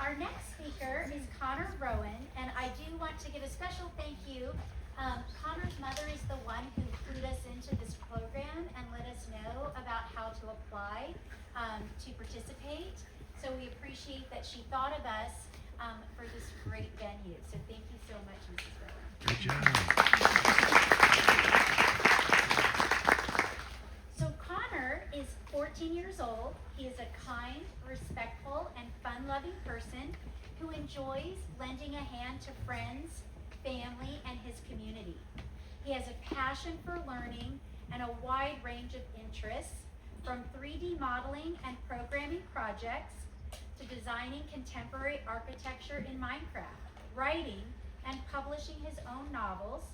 Our next speaker is Connor Rowan, and I do want to give a special thank you. Connor's mother is the one who clued us into this program and let us know about how to apply to participate. So we appreciate that she thought of us for this great venue. So thank you so much, Mrs. Rowan. Good job. So Connor is 14 years old. He is a kind, respectful, and fun-loving person who enjoys lending a hand to friends, family, and his community. He has a passion for learning and a wide range of interests, from 3D modeling and programming projects to designing contemporary architecture in Minecraft, writing and publishing his own novels,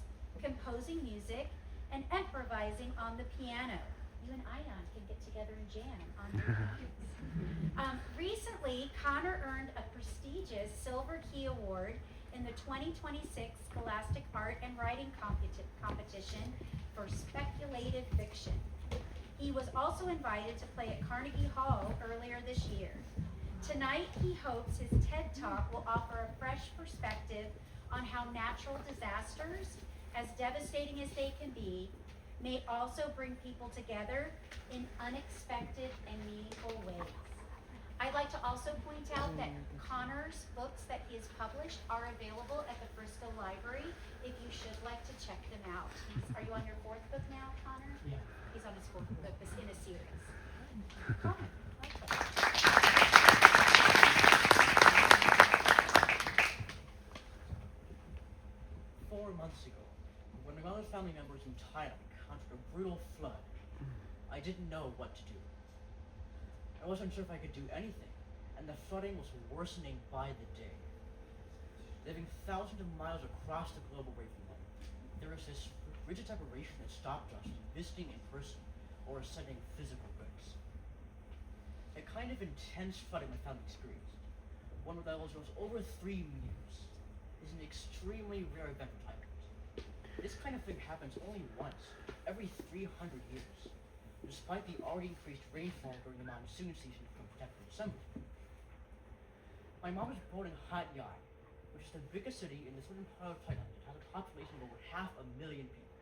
composing music, and improvising on the piano. You and Ion can get together and jam on your keys. Recently, Connor earned a prestigious Silver Key Award in the 2026 Scholastic Art and Writing Competition for speculative fiction. He was also invited to play at Carnegie Hall earlier this year. Tonight, he hopes his TED Talk will offer a fresh perspective on how natural disasters, as devastating as they can be, may also bring people together in unexpected and meaningful ways. I'd like to also point out that Connor's books that he has published are available at the Frisco Library if you should like to check them out. Are you on your fourth book now, Connor? Yeah. He's on his fourth book in a series. Connor, welcome. 4 months ago, when my mother's family members in Thailand encountered a brutal flood, I didn't know what to do. I wasn't sure if I could do anything, and the flooding was worsening by the day. Living thousands of miles across the globe away from them, there was this rigid separation that stopped us from visiting in person or sending physical goods. A kind of intense flooding my family experienced, one where the levels rose over 3 meters, is an extremely rare event for Thailand. This kind of thing happens only once every 300 years, despite the already increased rainfall during the monsoon season from September to December. My mom was born in Hat Yai, which is the biggest city in the southern part of Thailand. It has a population of over 500,000 people.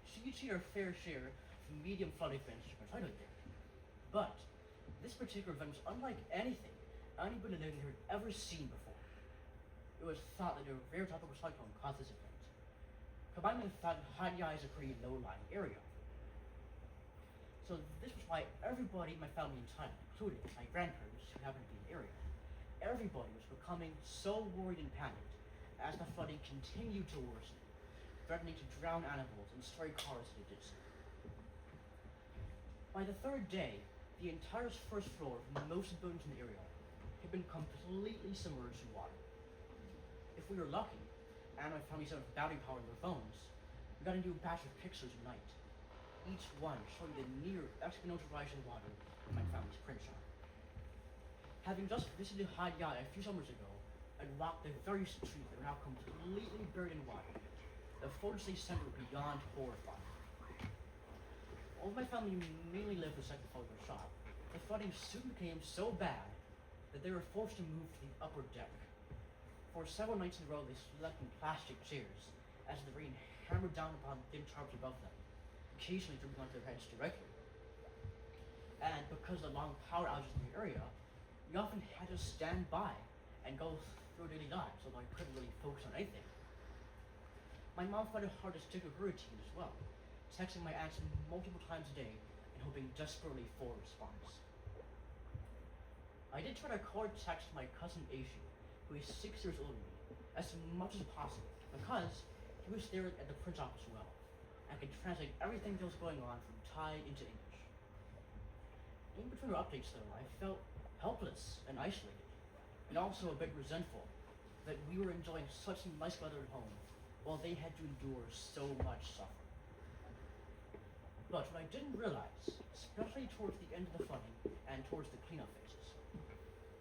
She'd seen her fair share of medium flood events during her childhood there. But this particular event was unlike anything anybody in there had ever seen before. It was thought that a rare tropical cyclone caused this event, combined with the fact that Hat Yai is a pretty low-lying area. So this was why everybody in my family in Thailand, including my grandparents who happened to be in the area, everybody was becoming so worried and panicked as the flooding continued to worsen, threatening to drown animals and destroy cars as it did so. By the third day, the entire first floor of most of the buildings in the area had been completely submerged in water. If we were lucky, and my family set up battery power in their phones, we got to do a batch of pictures at night, each one showing the near exponential rise in water in my family's print shop. Having just visited Hat Yai a few summers ago and walked the very streets that are now completely buried in water, the photos they sent were beyond horrifying. All of my family mainly lived in the second floor of their shop. The flooding soon became so bad that they were forced to move to the upper deck. For several nights in a row, they slept in plastic chairs as the rain hammered down upon thin tarps above them, occasionally dripping onto their heads directly. And because of the long power outages in the area, we often had to stand by and go through our daily lives, although I couldn't really focus on anything. My mom found it hard to stick to her routine as well, texting my aunts multiple times a day and hoping desperately for a response. I did try to call or text my cousin Aishu, who is 6 years older than me, as much as possible, because he was there at the print shop as well, and could translate everything that was going on from Thai into English. In between our updates though, I felt helpless and isolated, and also a bit resentful that we were enjoying such nice weather at home, while they had to endure so much suffering. But what I didn't realize, especially towards the end of the flooding and towards the cleanup phases,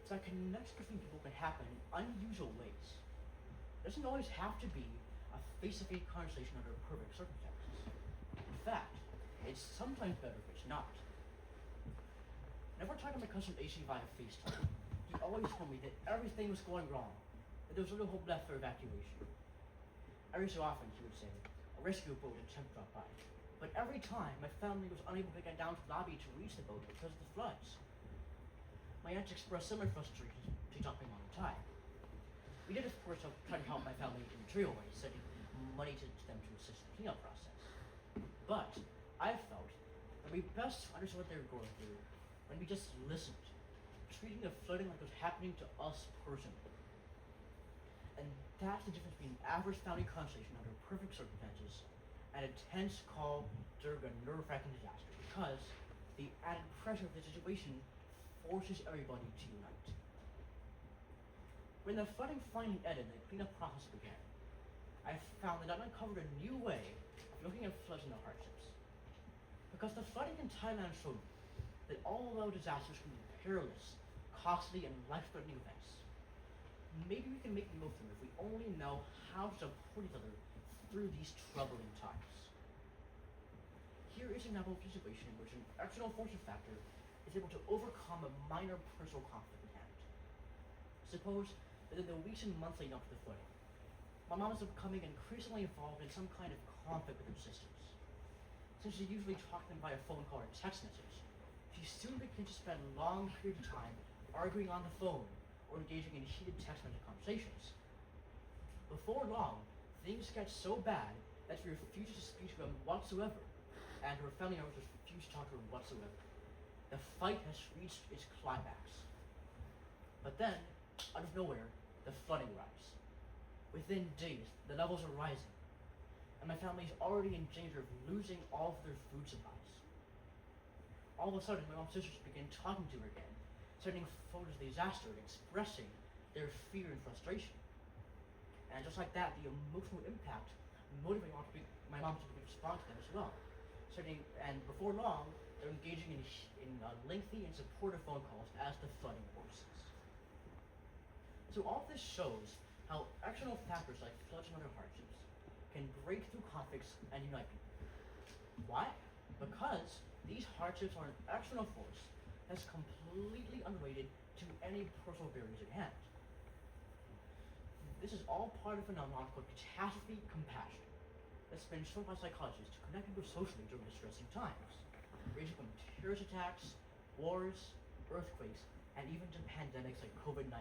is that connection between people can happen in unusual ways. It doesn't always have to be a face-to-face conversation under perfect circumstances. In fact, it's sometimes better if it's not. Whenever I talk to my cousin AC via FaceTime, He always told me that everything was going wrong, that there was little hope left for evacuation. Every so often, he would say, a rescue boat would attempt to drop by. But every time, my family was unable to get down to the lobby to reach the boat because of the floods. My aunt expressed similar frustration to jumping on the tide. We did, of course, try to help my family in material ways, sending money to them to assist in the cleanup process. But I felt that we best understood what they were going through when we just listened, treating the flooding like it was happening to us personally. And that's the difference between average family constellation under perfect circumstances and a tense call during a nerve-wracking disaster, because the added pressure of the situation forces everybody to unite. When the flooding finally ended and the cleanup process began, I found that I uncovered a new way of looking at floods and their hardships. Because the flooding in Thailand showed me that although disasters can be perilous, costly, and life-threatening events, maybe we can make the most of them if we only know how to support each other through these troubling times. Here is an example of a situation in which an external force factor is able to overcome a minor personal conflict at hand. Suppose that in the weeks and months leading up to the flooding, my mom is becoming increasingly involved in some kind of conflict with her sisters. Since she usually talked to them via phone call or text message, she soon begins to spend long periods of time arguing on the phone or engaging in heated text message conversations. Before long, things get so bad that she refuses to speak to them whatsoever, and her family members refuse to talk to her whatsoever. The fight has reached its climax. But then, out of nowhere, the flooding arrives. Within days, the levels are rising, and my family is already in danger of losing all of their food supplies. All of a sudden, my mom's sisters begin talking to her again, sending photos of the disaster and expressing their fear and frustration. And just like that, the emotional impact motivated my mom to respond to them as well. And before long, they're engaging in lengthy and supportive phone calls as the flooding worsens. So all this shows how external factors like floods and other hardships can break through conflicts and unite people. Why? Because these hardships are an external force that's completely unrelated to any personal barriers at hand. This is all part of a phenomenon called catastrophe compassion that's been shown by psychologists to connect people socially during distressing times, ranging from terrorist attacks, wars, earthquakes, and even to pandemics like COVID-19.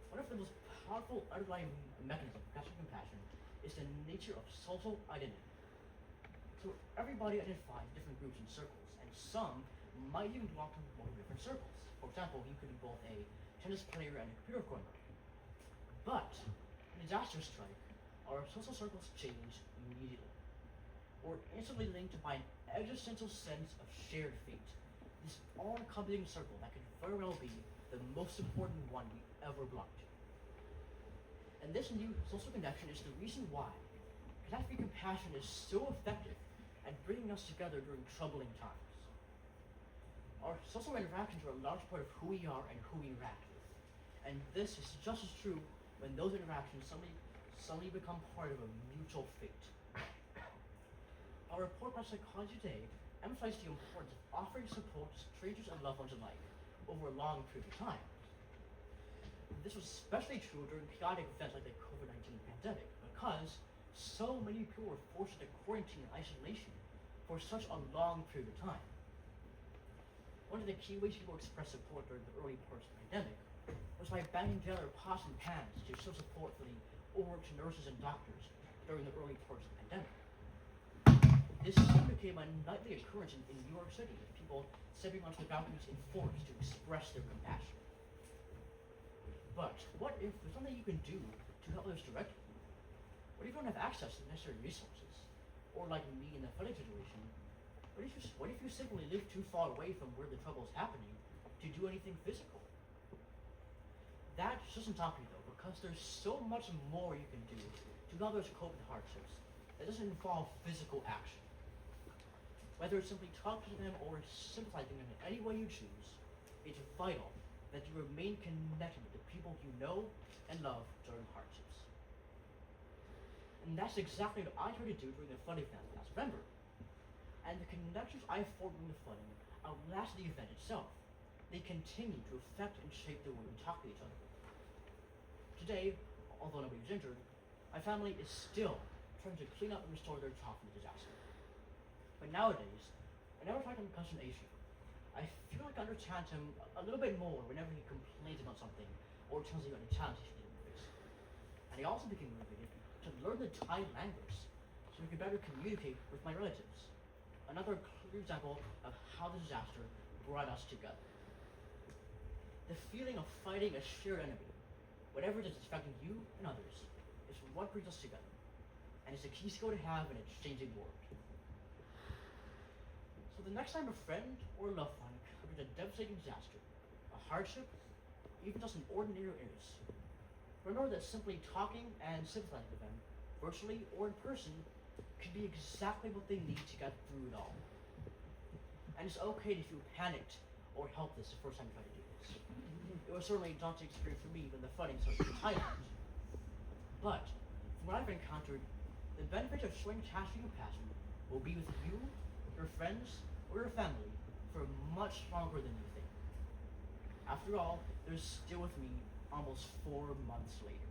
One of the most powerful underlying mechanisms of catastrophe compassion is the nature of social identity. So everybody identifies different groups and circles, and some might even belong to multiple different circles. For example, you could be both a tennis player and a computer programmer. But when disaster strike, our social circles change immediately. We're instantly linked by an existential sense of shared fate. This all-encompassing circle that could very well be the most important one we ever belong to. And this new social connection is the reason why catastrophe compassion is so effective at bringing us together during troubling times. Our social interactions are a large part of who we are and who we interact with. And this is just as true when those interactions suddenly become part of a mutual fate. Our report by Psychology Today emphasized the importance of offering support to strangers and loved ones alike over a long period of time. This was especially true during chaotic events like the COVID-19 pandemic, because so many people were forced into quarantine and isolation for such a long period of time. One of the key ways people expressed support during the early parts of the pandemic was by banging together pots and pans to show support for the overworked nurses and doctors during the early parts of the pandemic. This soon became a nightly occurrence in New York City, with people stepping onto the balconies in force to express their compassion. But what if there's something you can do to help others directly? What if you don't have access to the necessary resources? Or like me in the flooding situation, what if you simply live too far away from where the trouble is happening to do anything physical? That doesn't stop you though, because there's so much more you can do to help others cope with hardships that doesn't involve physical action. Whether it's simply talking to them or sympathizing with them in any way you choose, it's vital that you remain connected with the people you know and love during hardships. And that's exactly what I tried to do during the flooding event last November. And the connections I formed during the flooding outlasted the event itself. they continue to affect and shape the way we talk to each other. Today, although nobody was injured, my family is still trying to clean up and restore their child from the disaster. But nowadays, whenever I talk to my cousin Asia, I feel like I understand him a little bit more whenever he complains about something or tells me about a challenge he's dealing with. And I also became motivated to learn the Thai language so we could better communicate with my relatives. Another clear example of how the disaster brought us together. The feeling of fighting a shared enemy, whatever it is that's affecting you and others, is what brings us together, and it's a key skill to have in a changing world. So the next time a friend or a loved one encounters a devastating disaster, a hardship, even just an ordinary illness, remember that simply talking and sympathizing with them, virtually or in person, can be exactly what they need to get through it all. And it's okay to feel panicked or helpless the first time you try to do this. It was certainly a daunting experience for me when the flooding started in Thailand. But from what I've encountered, the benefits of showing catastrophe compassion will be with you, your friends, or your family for much longer than you think. After all, they're still with me almost 4 months later.